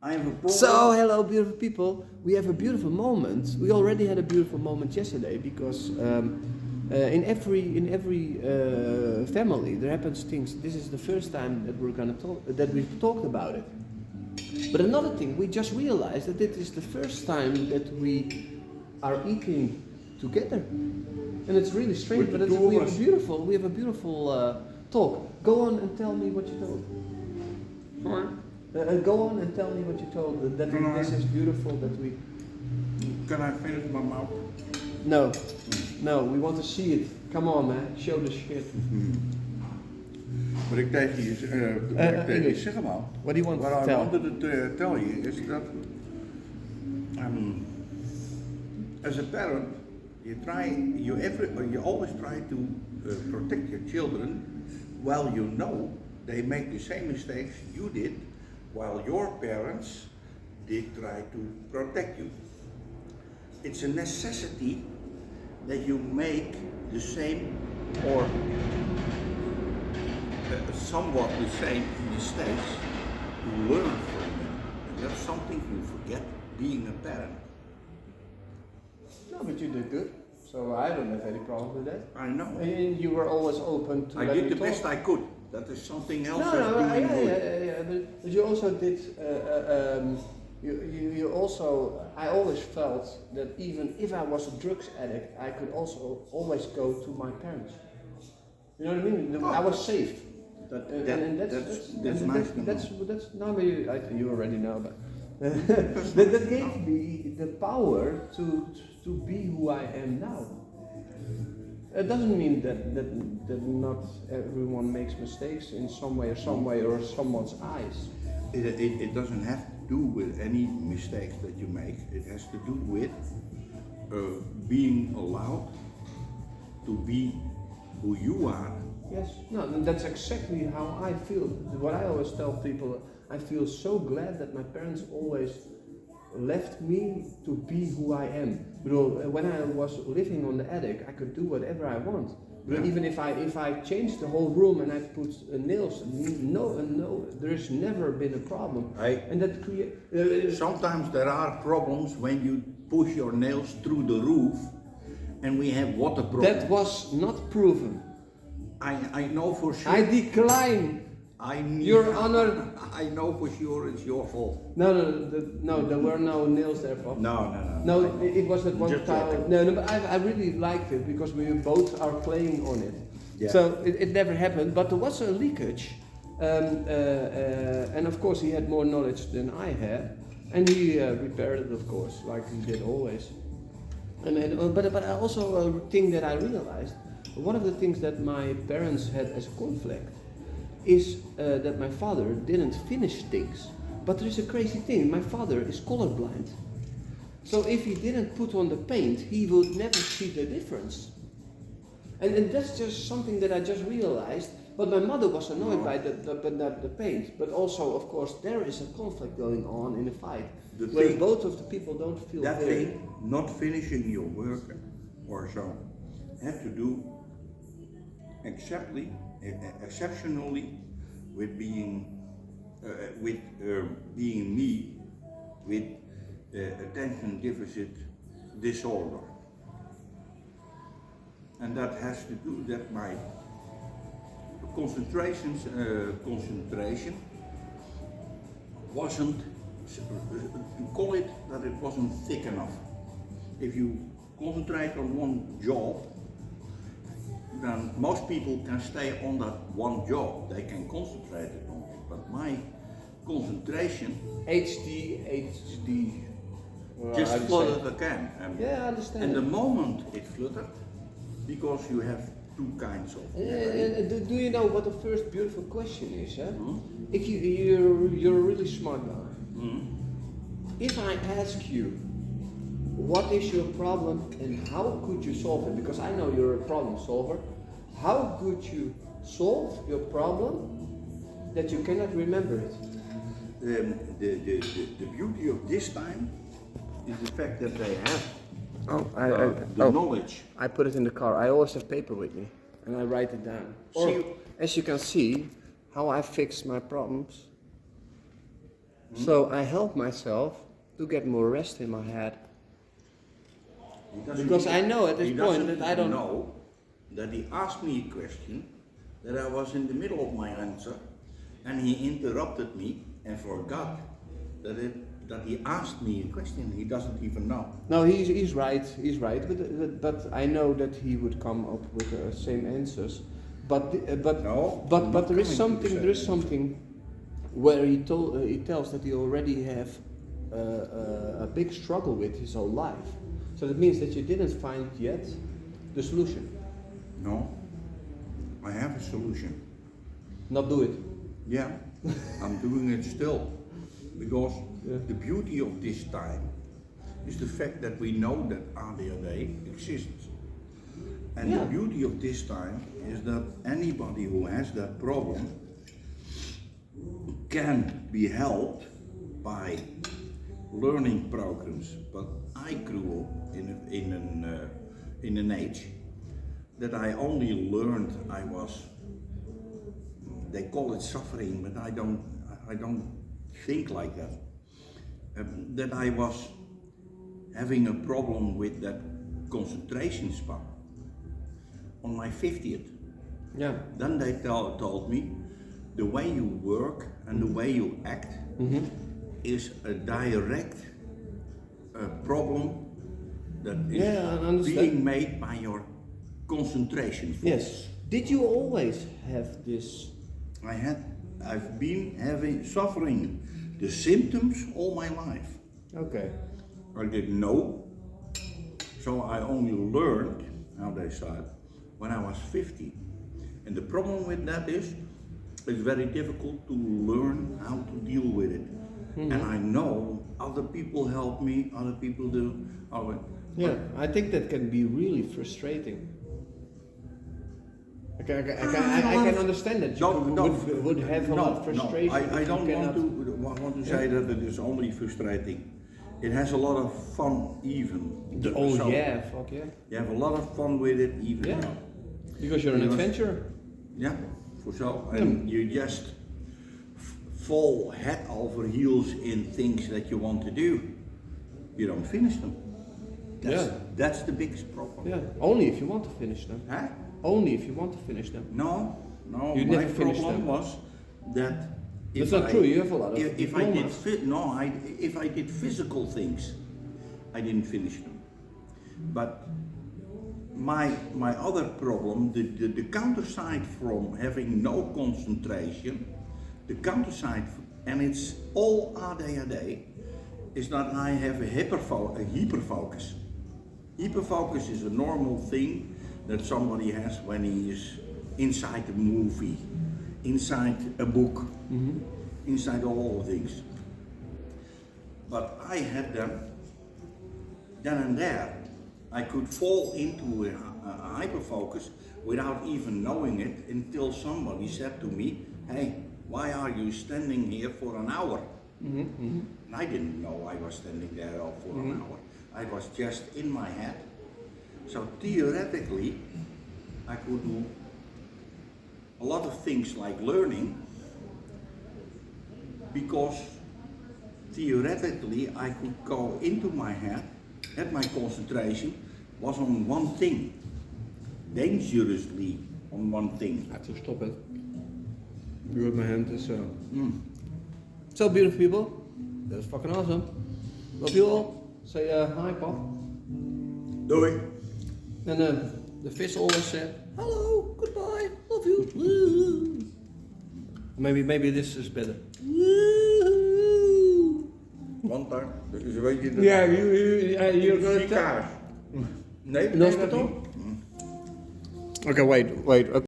I have a problem. So, hello, beautiful people. We have a beautiful moment. We already had a beautiful moment yesterday because in every family there happens things. This is the first time that we've talked about it. But another thing, we just realized that it is the first time that we are eating together, and it's really strange. With But the two we of have us. we have a beautiful talk. Go on and tell me what you told. Sorry. Go on and tell me what you told. That No, this is beautiful. That we. Can I finish my mouth? No, we want to see it. Come on, man, show the shit. Wat ik tegen je, English. zeg maar. What do you want What to I tell? wanted to tell you is that as a parent, you always try to protect your children, while you know they make the same mistakes you did, while your parents did try to protect you. It's a necessity that you make the same or somewhat the same mistakes to learn from them. And that's something you forget being a parent. No, but you did good. So I don't have any problem with that. I know. And you were always open to. I let did me the talk. best I could. That is something else No, that's no, doing good. yeah. But you also did. You also. I always felt that even if I was a drugs addict, I could also always go to my parents. You know what I mean? I was safe. And That's nice to know. That's no, but you already know, but that gave me the power to be who I am now. It doesn't mean that not everyone makes mistakes in some way or someone's eyes. It doesn't have to do with any mistakes that you make. It has to do with being allowed to be who you are. Yes, no, and that's exactly how I feel. What I always tell people, I feel so glad that my parents always left me to be who I am. You know, when I was living on the attic, I could do whatever I want. Yeah. Even if I changed the whole room and I put nails, no, there's never been a problem. And that Sometimes there are problems when you push your nails through the roof, and we have water problems. that was not proven. I know for sure. I decline. Your Honor. I know for sure it's your fault. No, there were no nails there, Pop. No. No, it was that one Just tile. joking. No, but I really liked it because we both are playing on it. Yeah. So it never happened, but there was a leakage. And of course he had more knowledge than I had. And he repaired it, of course, like he did always. But also a thing that I realized, one of the things that my parents had as a conflict is that my father didn't finish things. But there is a crazy thing, my father is colorblind. So if he didn't put on the paint, he would never see the difference. And that's just something that I just realized. But my mother was annoyed by the paint. But also, of course, there is a conflict going on in a fight. Where both of the people don't feel That very... thing, not finishing your work or so, had to do exceptionally with being me with attention deficit disorder, and that has to do that my concentration wasn't, call it that it wasn't thick enough. If you concentrate on one job, then most people can stay on that one job. They can concentrate on it. But my concentration HD. just how do you fluttered say? again. Yeah, I understand. And the moment it fluttered, because you have two kinds of memory. Do you know what the first beautiful question is? Huh? If you're a really smart guy. If I ask you, what is your problem and how could you solve it? Because I know you're a problem solver. How could you solve your problem that you cannot remember it? The beauty of this time is the fact that they have the knowledge. I put it in the car. I always have paper with me and I write it down. Or, as you can see, how I fix my problems So I help myself to get more rest in my head. He doesn't Because even- I know at this he point doesn't that I don't even know that he asked me a question, that I was in the middle of my answer, and he interrupted me and forgot that he asked me a question. He doesn't even know. No, he's right. He's right. But I know that he would come up with the same answers. But No, but I'm but not there is coming to the something. same There is answer. something where he tells that he already have a big struggle with his whole life. So that means that you didn't find yet the solution. No, I have a solution. Not do it. Yeah, I'm doing it still. Because Yeah. the beauty of this time is the fact that we know that ADHD exists. And Yeah. the beauty of this time is that anybody who has that problem can be helped by learning programs. But I grew up in an age that I only learned I was, they call it suffering, but I don't think like that. That I was having a problem with that concentration span. On my 50th, Yeah. then they told me the way you work and the way you act is a direct problem that is Yeah, I understand. being made by your concentration force. Yes. Did you always have this? I've been suffering the symptoms all my life. Okay. I didn't know, so I only learned how they said when I was 50. And the problem with that is, it's very difficult to learn how to deal with it. And I know other people help me, other people do. Yeah, I think that can be really frustrating. I can understand that you would have a lot of frustration. I if you don't cannot- want to say that it is only frustrating. It has a lot of fun even. Oh So yeah, fuck yeah. You have a lot of fun with it even. Yeah. now. Because you're an Because- adventurer. Yeah, for so. And you just fall head over heels in things that you want to do. You don't finish them. That's the biggest problem. Yeah. Only if you want to finish them. Huh? Only if you want to finish them. No. You My never finish problem them. was that That's not true. You have a lot of if I did diplomas. if I did physical things, I didn't finish them. But my other problem, the counter side from having no concentration, the counter side, and it's all ADHD, is that I have a hyperfocus. Hyperfocus is a normal thing that somebody has when he is inside a movie, inside a book, inside all things. But I had them then and there. I could fall into a hyperfocus without even knowing it until somebody said to me, "Hey, why are you standing here for an hour?" And I didn't know I was standing there for an hour. I was just in my head. So theoretically, I could do a lot of things like learning, because theoretically I could go into my head, and my concentration was on one thing, dangerously on one thing. I have to stop it. You with my hand is so beautiful people. That's fucking awesome. Love you all. Say hi, Pop. Doei. And the fish always said, hello, goodbye, love you. Woo. Maybe this is better. Woo. One time, dus weet je dat. Yeah, you're gonna tell. Kaars. Nee, In hospital? Okay, wait.